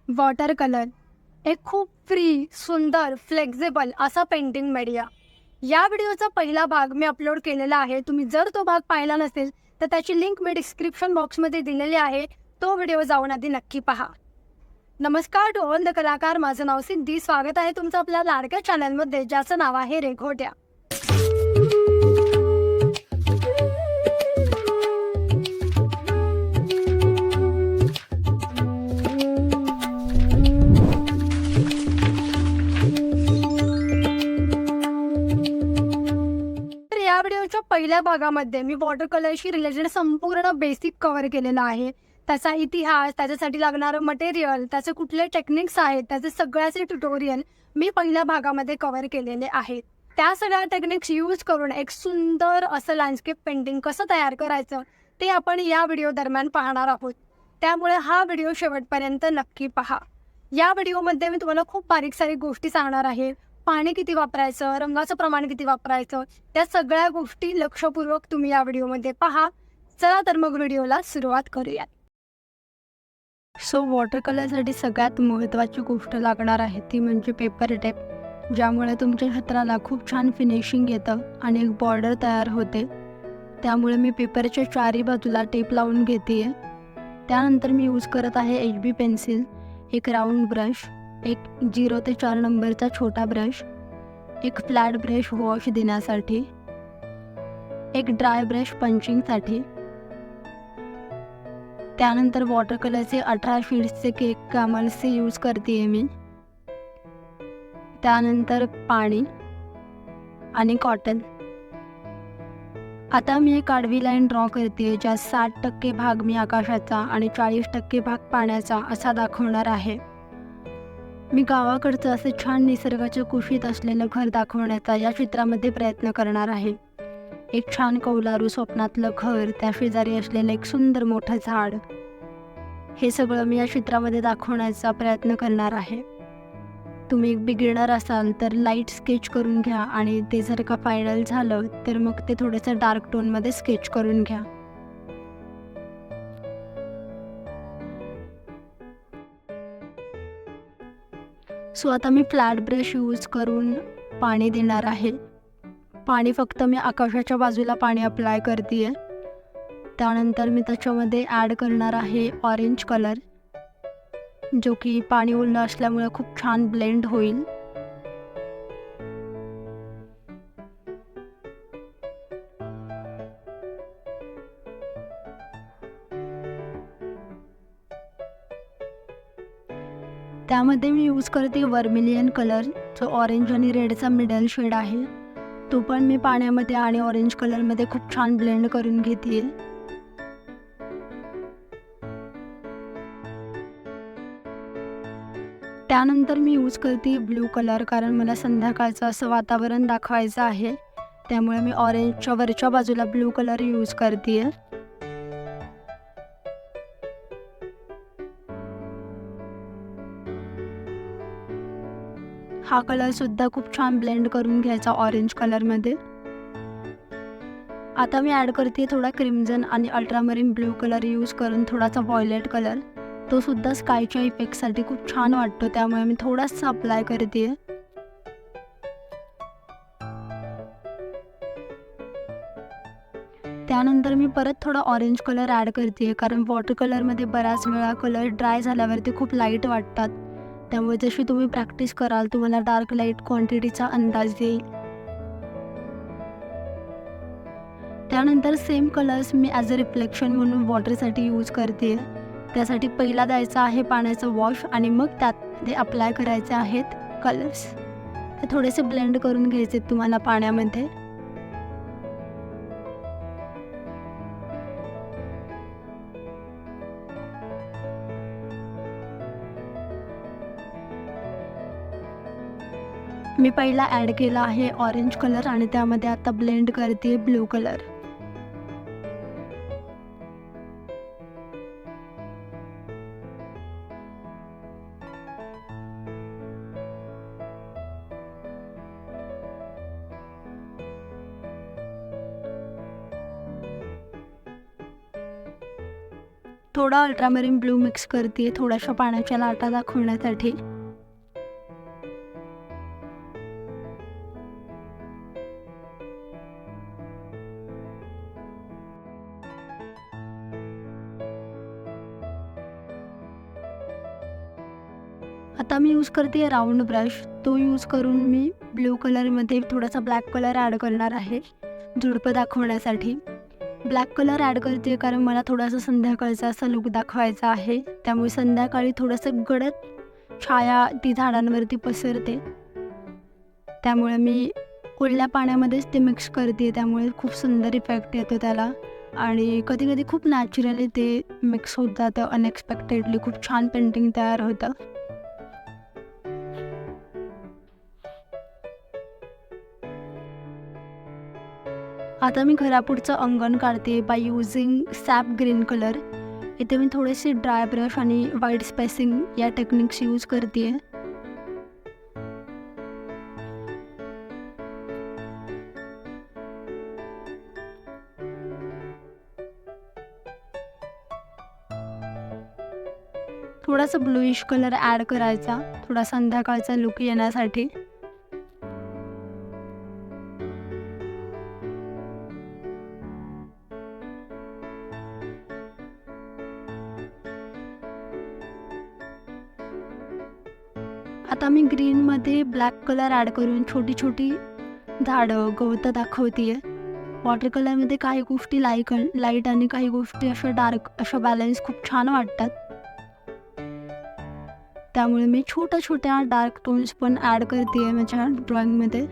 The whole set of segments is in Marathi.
वॉटर कलर एक खूप फ्री, सुंदर, फ्लेक्झिबल असा पेंटिंग मीडिया. या व्हिडिओचा पहिला भाग मी अपलोड केलेला आहे. तुम्ही जर तो भाग पाहिला नसेल तर त्याची लिंक मी डिस्क्रिप्शन बॉक्समध्ये दिलेली आहे. तो व्हिडिओ जाऊन आधी नक्की पहा. नमस्कार टू ऑल द कलाकार. माझं नाव सिद्धी. स्वागत आहे तुमचं आपल्या लाडक्या चॅनलमध्ये ज्याचं नाव आहे रेघोट्या. तर या व्हिडिओच्या पहिल्या भागामध्ये मी वॉटर कलरशी रिलेटेड संपूर्ण बेसिक कव्हर केलेला आहे. त्याचा इतिहास, त्याच्यासाठी लागणारं मटेरियल, त्याचे कुठले टेक्निक्स आहेत, त्याचे सगळ्याचे ट्युटोरियल मी पहिल्या भागामध्ये कव्हर केलेले आहेत. त्या सगळ्या टेक्निक्स यूज करून एक सुंदर असं लँडस्केप पेंटिंग कसं तयार करायचं ते आपण या व्हिडिओ दरम्यान पाहणार आहोत. त्यामुळे हा व्हिडिओ शेवटपर्यंत नक्की पहा. या व्हिडिओमध्ये मी तुम्हाला खूप बारीक सारीक गोष्टी सांगणार आहे. पाणी किती वापरायचं, रंगाचं प्रमाण किती वापरायचं, त्या सगळ्या गोष्टी लक्षपूर्वक तुम्ही या व्हिडिओमध्ये पहा. चला तर मग व्हिडिओला सुरुवात करूयात. वॉटर कलरसाठी सगळ्यात महत्त्वाची गोष्ट लागणार आहे ती म्हणजे पेपर टेप, ज्यामुळे तुमच्या चित्राला खूप छान फिनिशिंग येतं आणि एक बॉर्डर तयार होते. त्यामुळे मी पेपरच्या चारी बाजूला टेप लावून घेते आहे. त्यानंतर मी यूज करत आहे HB पेन्सिल, एक राऊंड ब्रश, एक 0 ते 4 नंबरचा छोटा ब्रश, एक फ्लॅट ब्रश वॉश देण्यासाठी, एक ड्राय ब्रश पंचिंगसाठी. त्यानंतर वॉटर कलरचे 18 शीट्सचे केक कॅमल्सचे यूज करते आहे मी. त्यानंतर पाणी आणि कॉटन. आता मी एक आडवी लाईन ड्रॉ करते ज्यात 60% भाग मी आकाशाचा आणि 40% भाग पाण्याचा असा दाखवणार आहे. मी गावाकडचं असे छान निसर्गाच्या कुशीत असलेलं घर दाखवण्याचा या चित्रामध्ये प्रयत्न करणार आहे. एक छान कौलारू स्वप्नातलं घर, त्या शेजारी असलेलं एक सुंदर मोठं झाड, हे सगळं मी या चित्रामध्ये दाखवण्याचा प्रयत्न करणार आहे. तुम्ही एक बिगिनर असाल तर लाईट स्केच करून घ्या आणि ते जर का फायनल झालं तर मग ते थोडंसं डार्क टोनमध्ये स्केच करून घ्या. आता मी फ्लॅट ब्रश यूज करून पाणी देणार आहे. पाणी फक्त मी आकाशाच्या बाजूला पाणी अप्लाय करते आहे. त्यानंतर मी त्याच्यामध्ये ॲड करणार आहे ऑरेंज कलर, जो की पाणी ओलं असल्यामुळे खूप छान ब्लेंड होईल. त्यामध्ये मी यूज करते वर्मिलियन कलर, जो ऑरेंज आणि रेडचा मिडल शेड आहे. तो पण मी पाण्यामध्ये आणि ऑरेंज कलरमध्ये खूप छान ब्लेंड करून घेते. त्यानंतर मी यूज करते ब्लू कलर, कारण मला संध्याकाळचं असं वातावरण दाखवायचं आहे. त्यामुळे मी ऑरेंजच्या वरच्या बाजूला ब्लू कलर यूज करते. हा कलरसुद्धा खूप छान ब्लेंड करून घ्यायचा ऑरेंज कलरमध्ये. आता मी ॲड करते थोडा क्रिम्झन आणि अल्ट्रामरीन ब्लू कलर यूज करून थोडासा व्हायलेट कलर. तो सुद्धा स्कायच्या इफेक्टसाठी खूप छान वाटतो, त्यामुळे मी थोडासा अप्लाय करते. त्यानंतर मी परत थोडा ऑरेंज कलर ॲड करते, कारण वॉटर कलरमध्ये बऱ्याच वेळा कलर ड्राय झाल्यावरती खूप लाईट वाटतात. त्यामुळे जशी तुम्ही प्रॅक्टिस कराल तुम्हाला डार्क लाईट क्वांटिटीचा अंदाज येईल. त्यानंतर same colours me as a reflection म्हणून वॉटरसाठी यूज करते. त्यासाठी पहिला द्यायचा आहे पाण्याचं वॉश आणि मग त्यात ते अप्लाय करायचे आहेत कलर्स. ते थोडेसे ब्लेंड करून घ्यायचे तुम्हाला पाण्यामध्ये. मी पहिला ॲड केला आहे ऑरेंज कलर आणि त्यामध्ये आता ब्लेंड करते ब्लू कलर. थोडा अल्ट्रामरीन ब्लू मिक्स करते थोड्याशा पाण्याच्या लाटा दाखवण्यासाठी. आता मी यूज करते राऊंड ब्रश. तो यूज करून मी ब्लू कलरमध्ये थोडासा ब्लॅक कलर ॲड करणार आहे झुडपं दाखवण्यासाठी. ब्लॅक कलर ॲड करते कारण मला थोडासा संध्याकाळचा असा लुक दाखवायचा आहे. त्यामुळे संध्याकाळी थोडंसं गडद छाया ती झाडांवरती पसरते. त्यामुळे मी ओल्या पाण्यामध्येच ते मिक्स करते. त्यामुळे खूप सुंदर इफेक्ट येतो त्याला आणि कधी कधी खूप नॅचरली ते मिक्स होत जातं. अनएक्सपेक्टेडली खूप छान पेंटिंग तयार होतं. आता मी घरापुढचं अंगण काढते by using SAP green colour. इथे मी थोडेसे ड्राय ब्रश आणि वाईट स्पेसिंग या टेक्निक्स यूज करते. थोडासा ब्लूइश कलर ॲड करायचा थोडा संध्याकाळचा लुक येण्यासाठी. आता मी ग्रीनमध्ये ब्लॅक कलर ॲड करून छोटी छोटी झाडं गवतं दाखवते आहे. वॉटर कलरमध्ये काही गोष्टी लाईट आणि काही गोष्टी अशा डार्क अशा बॅलन्स खूप छान वाटतात. त्यामुळे मी छोट्या छोट्या डार्क टोन्स पण ॲड करते आहे माझ्या ड्रॉइंगमध्ये.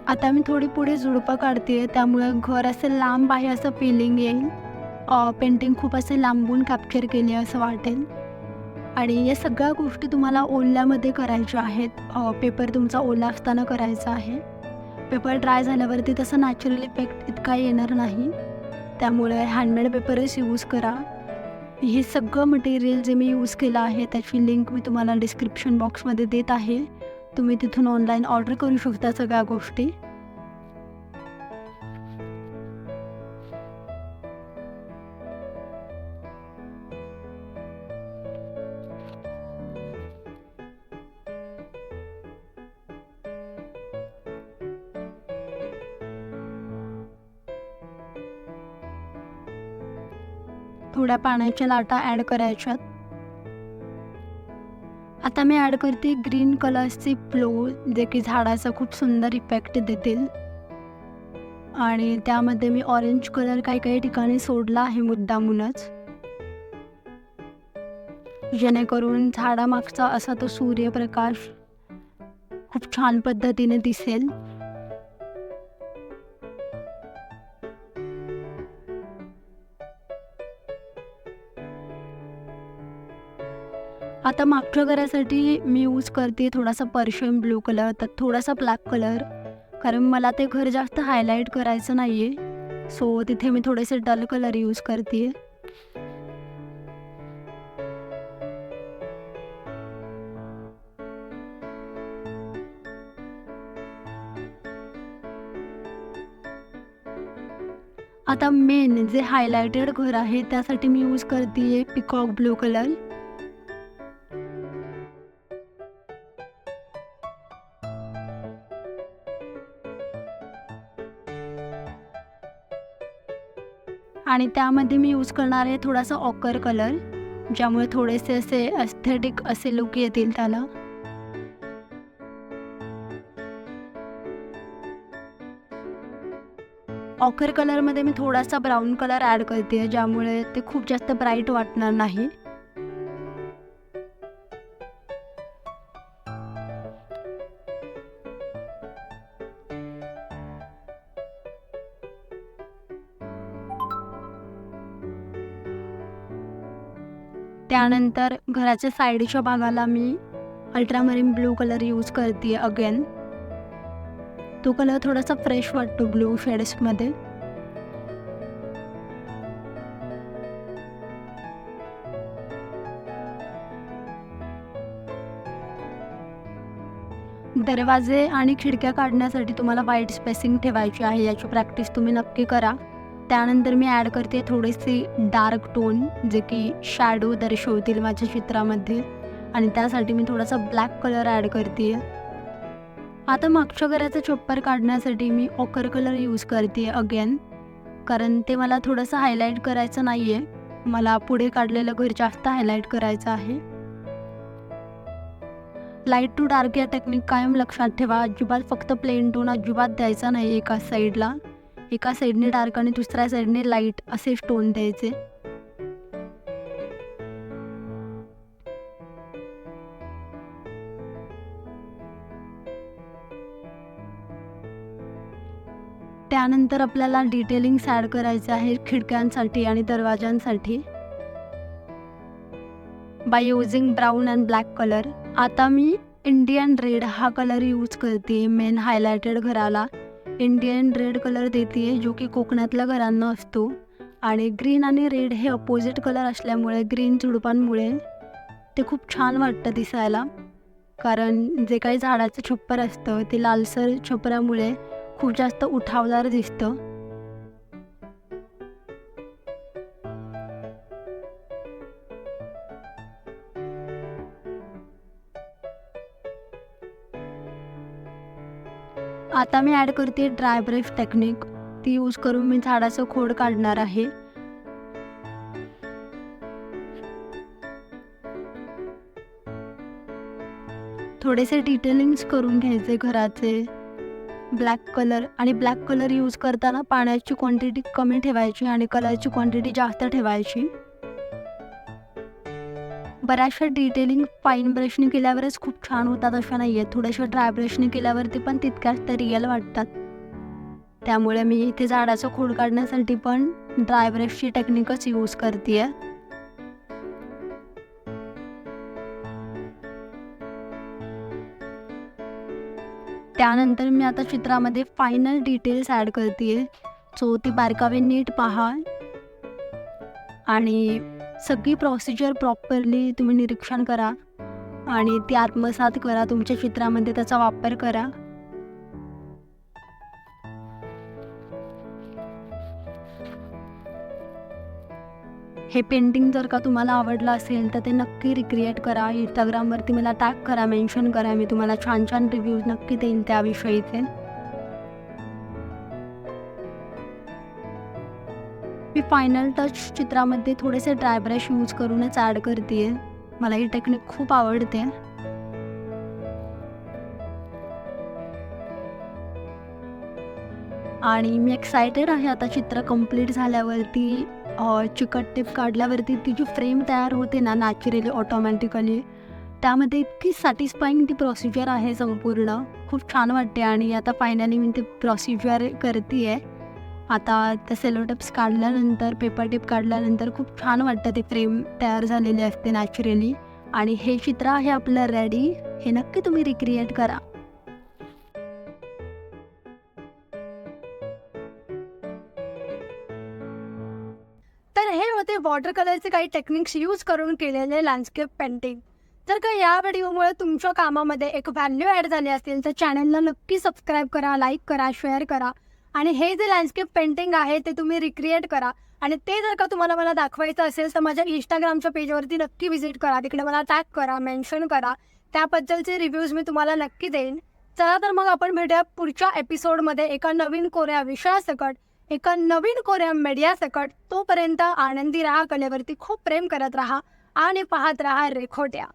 आता मी थोडी पुढे झुडपं काढते त्यामुळं घर असं लांब आहे असं फिलिंग येईल. पेंटिंग खूप असे लांबून कॅप्चर केली असं वाटेल. आणि या सगळ्या गोष्टी तुम्हाला ओल्यामध्ये करायच्या आहेत. पेपर तुमचा ओला असताना करायचा आहे. पेपर ड्राय झाल्यावरती तसा नॅचरल इफेक्ट इतका येणार नाही. त्यामुळे हँडमेड पेपरच यूज करा. हे सगळं मटेरियल जे मी यूज केलं आहे त्याची लिंक मी तुम्हाला डिस्क्रिप्शन बॉक्समध्ये देत आहे. तुम्ही तिथून ऑनलाईन ऑर्डर करू शकता सगळ्या गोष्टी. थोड्या पाण्याच्या लाटा ॲड करायच्यात. आता मी ॲड करते ग्रीन कलर्सचे फ्लो जे की झाडाचा खूप सुंदर इफेक्ट देतील. आणि त्यामध्ये मी ऑरेंज कलर काही काही ठिकाणी सोडला आहे मुद्दामूनच, जेणेकरून झाडामागचा असा तो सूर्यप्रकाश खूप छान पद्धतीने दिसेल. आता मागच्या घरासाठी मी यूज करते थोडासा पर्शियन ब्लू कलर तर थोडासा ब्लॅक कलर, कारण मला ते घर जास्त हायलाईट करायचं नाही आहे. सो तिथे मी थोडेसे डल कलर यूज करते. आता मेन जे हायलाइटेड घर आहे त्यासाठी मी यूज करते पिकॉक ब्लू कलर. आणि त्यामध्ये मी यूज करणार आहे थोडासा ऑकर कलर, ज्यामुळे थोडेसे असे एस्थेटिक असे लुक येतील त्याला. ऑकर कलरमध्ये मी थोडासा ब्राऊन कलर ॲड करते, ज्यामुळे ते खूप जास्त ब्राईट वाटणार नाही. त्यानंतर घराच्या साईडच्या भागाला मी अल्ट्रामरीन ब्लू कलर यूज करते अगेन. तो कलर थोडासा फ्रेश वाटतो ब्लू शेड्समध्ये. दरवाजे आणि खिडक्या काढण्यासाठी तुम्हाला व्हाईट स्पेसिंग ठेवायची आहे, याची प्रॅक्टिस तुम्ही नक्की करा. त्यानंतर मी ॲड करते थोडेसे डार्क टोन जे की शॅडो दर्शवतील माझ्या चित्रामध्ये, आणि त्यासाठी मी थोडासा ब्लॅक कलर ॲड करते. आता मागच्या घराचं छप्पर काढण्यासाठी मी ऑकर कलर यूज करते अगेन, कारण ते मला थोडंसं हायलाईट करायचं नाही आहे. मला पुढे काढलेलं घर जास्त हायलाईट करायचं आहे. लाईट टू डार्क या टेक्निक कायम लक्षात ठेवा. अजिबात फक्त प्लेन टोन अजिबात द्यायचा नाही. एका साईडने डार्क आणि दुसऱ्या साईडने लाईट असे टोन द्यायचे. त्यानंतर आपल्याला डिटेलिंग्स ॲड करायचे आहे खिडक्यांसाठी आणि दरवाजांसाठी by using brown and black colour. आता मी इंडियन रेड हा कलर यूज करते मेन हायलायटेड घराला. इंडियन रेड कलर देते जो की कोकणातल्या घरांना असतो, आणि ग्रीन आणि रेड हे अपोजिट कलर असल्यामुळे ग्रीन झुडपांमुळे ते खूप छान वाटतं दिसायला. कारण जे काही झाडाचं छप्पर असतं ते लालसर छपरामुळे खूप जास्त उठावदार दिसतं. आता मी ॲड करते ड्राय ब्रश टेक्निक. ती यूज करून मी झाडाचं खोड काढणार आहे. थोडेसे डिटेलिंग्स करून घ्यायचे घराचे. ब्लॅक कलर यूज करताना पाण्याची क्वांटिटी कमी ठेवायची आणि कलरची क्वांटिटी जास्त ठेवायची. बऱ्याचशा डिटेलिंग फाईन ब्रशने केल्यावरच खूप छान होतात अशा नाही आहेत. थोड्याशा ड्राय ब्रशने केल्यावरती पण तितक्याच त्या रिअल वाटतात. त्यामुळे मी इथे झाडाचं खोड काढण्यासाठी पण ड्राय ब्रशची टेक्निकच यूज करते आहे. त्यानंतर मी आता चित्रामध्ये फायनल डिटेल्स ॲड करते आहे. सो ती बारकावे नीट पहा आणि सगळी प्रोसिजर प्रॉपरली तुम्ही निरीक्षण करा आणि ती आत्मसात करा. तुमच्या चित्रामध्ये त्याचा वापर करा. हे पेंटिंग जर का तुम्हाला आवडलं असेल तर ते नक्की रिक्रिएट करा. इंस्टाग्रामवरती मला टॅग करा, मेन्शन करा. मी तुम्हाला छान छान रिव्ह्यूज नक्की देईन त्याविषयीचे. मी फायनल टच चित्रामध्ये थोडेसे ड्राय ब्रश यूज करूनच ॲड करते आहे. मला ही टेक्निक खूप आवडते. आणि मी एक्सायटेड आहे आता चित्र कंप्लीट झाल्यावरती. चिकट टेप काढल्यावरती ती जी फ्रेम तयार होते ना नॅचरली ऑटोमॅटिकली, त्यामध्ये इतकी सॅटिस्फाईंग ती प्रोसिजर आहे संपूर्ण. खूप छान वाटते. आणि आता फायनली मी ते प्रोसिजर करते आहे. आता त्या सेलो टेप्स काढल्यानंतर, पेपर टेप काढल्यानंतर खूप छान वाटतं. ते फ्रेम तयार झालेले असते नॅचरली. आणि हे चित्र आहे आपलं रेडी. हे नक्की तुम्ही रिक्रिएट करा. तर हे होते वॉटर कलरचे काही टेक्निक्स यूज करून केलेले लँडस्केप पेंटिंग. जर का या व्हिडिओमुळे तुमच्या कामामध्ये एक व्हॅल्यू ॲड झाली असेल तर चॅनलला नक्की सबस्क्राईब करा, लाईक करा, शेअर करा. आणि हे जे लँडस्केप पेंटिंग आहे ते तुम्ही रिक्रिएट करा. आणि ते जर का तुम्हाला मला दाखवायचं असेल तर माझ्या इंस्टाग्रामच्या पेजवरती नक्की व्हिजिट करा. तिकडे मला टॅग करा, मेन्शन करा. त्याबद्दलचे रिव्ह्यूज मी तुम्हाला नक्की देईन. चला तर मग आपण भेटूया पुढच्या एपिसोडमध्ये एका नवीन कोऱ्या विषयासकट, एका नवीन कोऱ्या मीडियासकट. तोपर्यंत आनंदी राहा, कलेवरती खूप प्रेम करत राहा आणि पाहत राहा रेखोट्या.